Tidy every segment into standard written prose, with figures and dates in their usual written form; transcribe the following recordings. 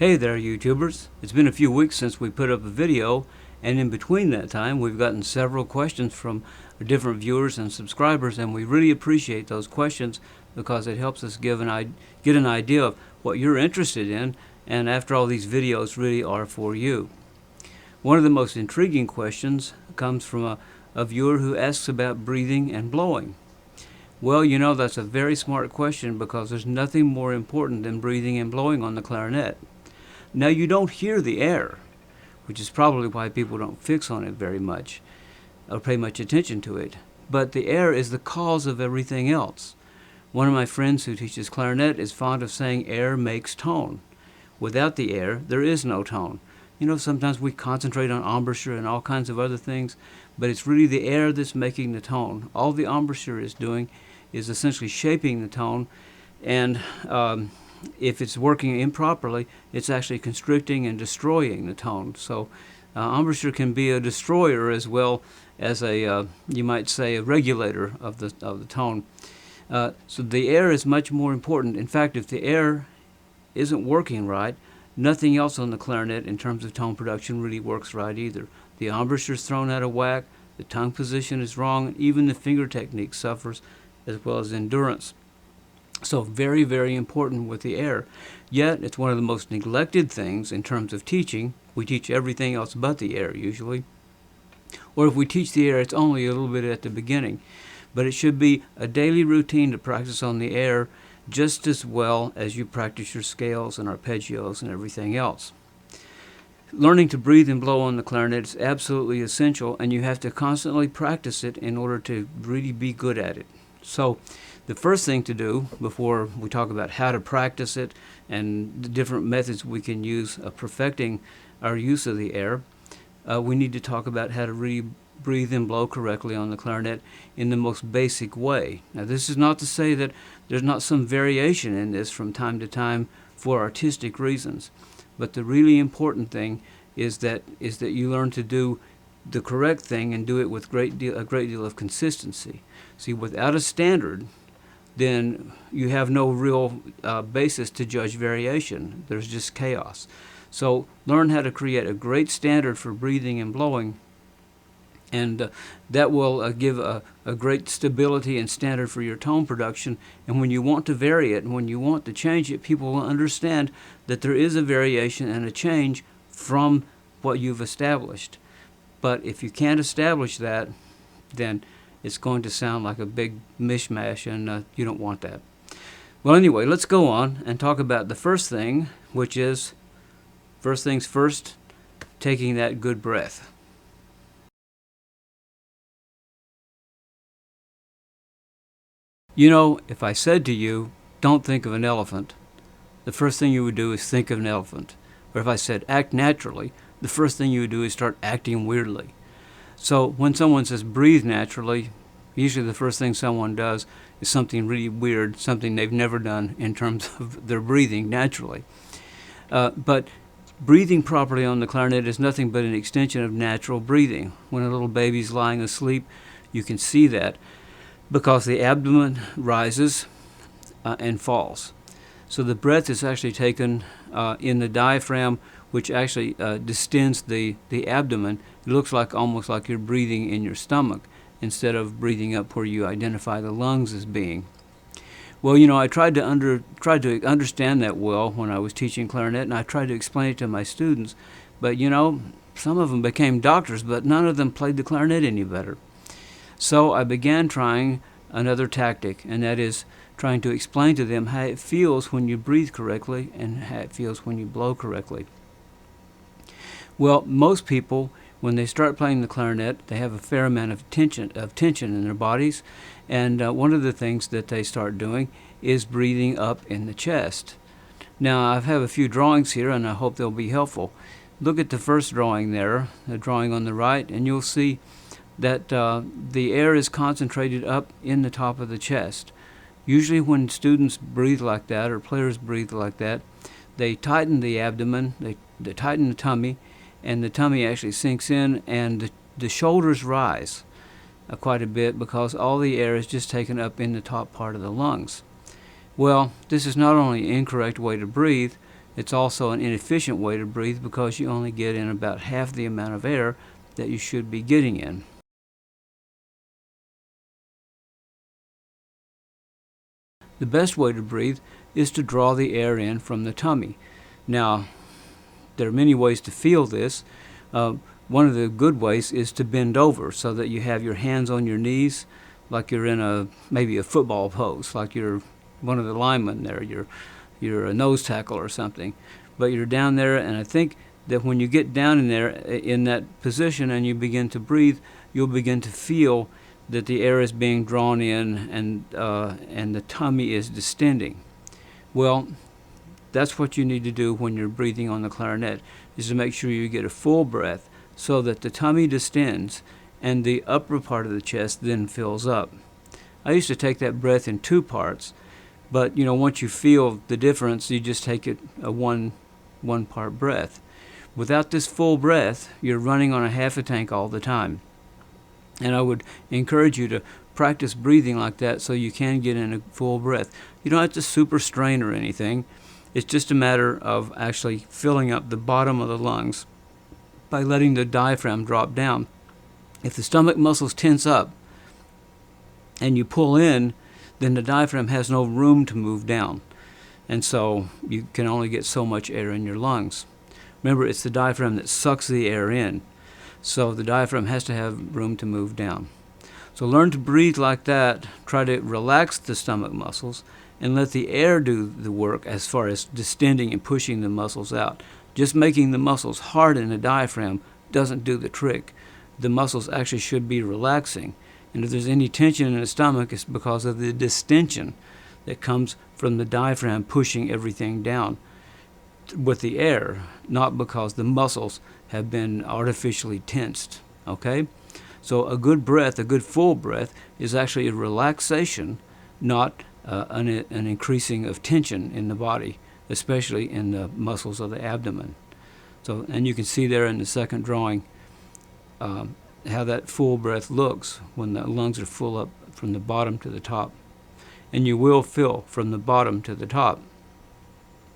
Hey there, YouTubers. It's been a few weeks since we put up a video, and in between that time we've gotten several questions from different viewers and subscribers, and we really appreciate those questions because it helps us get an idea of what you're interested in, and after all, these videos really are for you. One of the most intriguing questions comes from a viewer who asks about breathing and blowing. Well, you know, that's a very smart question because there's nothing more important than breathing and blowing on the clarinet. Now, you don't hear the air, which is probably why people don't fix on it very much or pay much attention to it. But the air is the cause of everything else. One of my friends who teaches clarinet is fond of saying air makes tone. Without the air, there is no tone. You know, sometimes we concentrate on embouchure and all kinds of other things, but it's really the air that's making the tone. All the embouchure is doing is essentially shaping the tone, and if it's working improperly, it's actually constricting and destroying the tone. So embouchure can be a destroyer as well as a, you might say, a regulator of the tone. So the air is much more important. In fact, if the air isn't working right, nothing else on the clarinet in terms of tone production really works right either. The embouchure is thrown out of whack, the tongue position is wrong, and even the finger technique suffers, as well as endurance. So very, very important with the air. Yet it's one of the most neglected things in terms of teaching. We teach everything else but the air usually. Or if we teach the air, it's only a little bit at the beginning. But it should be a daily routine to practice on the air just as well as you practice your scales and arpeggios and everything else. Learning to breathe and blow on the clarinet is absolutely essential, and you have to constantly practice it in order to really be good at it. So the first thing to do before we talk about how to practice it and the different methods we can use of perfecting our use of the air, we need to talk about how to really breathe and blow correctly on the clarinet in the most basic way. Now, this is not to say that there's not some variation in this from time to time for artistic reasons, but the really important thing is that you learn to do the correct thing and do it with a great deal of consistency. See, without a standard, then you have no real basis to judge variation. There's just chaos. So learn how to create a great standard for breathing and blowing, and that will give a great stability and standard for your tone production. And when you want to vary it and when you want to change it, people will understand that there is a variation and a change from what you've established. But if you can't establish that, then it's going to sound like a big mishmash, and you don't want that. Well, anyway, let's go on and talk about the first thing, which is, first things first, taking that good breath. You know, if I said to you, don't think of an elephant, the first thing you would do is think of an elephant. Or if I said, act naturally, the first thing you would do is start acting weirdly. So when someone says breathe naturally, usually the first thing someone does is something really weird, something they've never done in terms of their breathing naturally. But breathing properly on the clarinet is nothing but an extension of natural breathing. When a little baby's lying asleep, you can see that because the abdomen rises and falls. So the breath is actually taken in the diaphragm, which actually distends the abdomen. It looks like almost like you're breathing in your stomach instead of breathing up where you identify the lungs as being. Well, you know, I tried to understand that well when I was teaching clarinet, and I tried to explain it to my students. But, you know, some of them became doctors, but none of them played the clarinet any better. So I began trying another tactic, and that is trying to explain to them how it feels when you breathe correctly and how it feels when you blow correctly. Well, most people, when they start playing the clarinet, they have a fair amount of tension in their bodies, and one of the things that they start doing is breathing up in the chest. Now, I have a few drawings here, and I hope they'll be helpful. Look at the first drawing there, the drawing on the right, and you'll see that the air is concentrated up in the top of the chest. Usually when students breathe like that, or players breathe like that, they tighten the abdomen, they tighten the tummy, and the tummy actually sinks in, and the shoulders rise quite a bit because all the air is just taken up in the top part of the lungs. Well, this is not only an incorrect way to breathe, It's also an inefficient way to breathe because you only get in about half the amount of air that you should be getting in. The best way to breathe is to draw the air in from the tummy. Now, there are many ways to feel this. One of the good ways is to bend over so that you have your hands on your knees, like you're in maybe a football pose, like you're one of the linemen there, you're a nose tackle or something. But you're down there, and I think that when you get down in there in that position and you begin to breathe, you'll begin to feel that the air is being drawn in and the tummy is distending. Well, that's what you need to do when you're breathing on the clarinet, is to make sure you get a full breath so that the tummy distends and the upper part of the chest then fills up. I used to take that breath in 2 parts, but once you feel the difference, you just take it a one part breath. Without this full breath, you're running on a half a tank all the time. And I would encourage you to practice breathing like that so you can get in a full breath. You don't have to super strain or anything. It's just a matter of actually filling up the bottom of the lungs by letting the diaphragm drop down. If the stomach muscles tense up and you pull in, then the diaphragm has no room to move down. And so you can only get so much air in your lungs. Remember, it's the diaphragm that sucks the air in. So the diaphragm has to have room to move down. So learn to breathe like that. Try to relax the stomach muscles and let the air do the work as far as distending and pushing the muscles out. Just making the muscles hard in the diaphragm doesn't do the trick. The muscles actually should be relaxing. And if there's any tension in the stomach, it's because of the distension that comes from the diaphragm pushing everything down with the air, not because the muscles have been artificially tensed. Okay? So a good breath, a good full breath, is actually a relaxation, not an increasing of tension in the body, especially in the muscles of the abdomen. So, and you can see there in the second drawing how that full breath looks when the lungs are full up from the bottom to the top. And you will fill from the bottom to the top.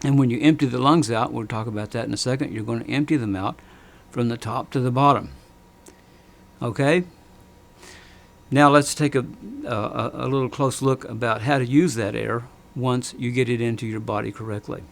And when you empty the lungs out, we'll talk about that in a second, you're going to empty them out from the top to the bottom. Okay? Now let's take a little close look about how to use that air once you get it into your body correctly.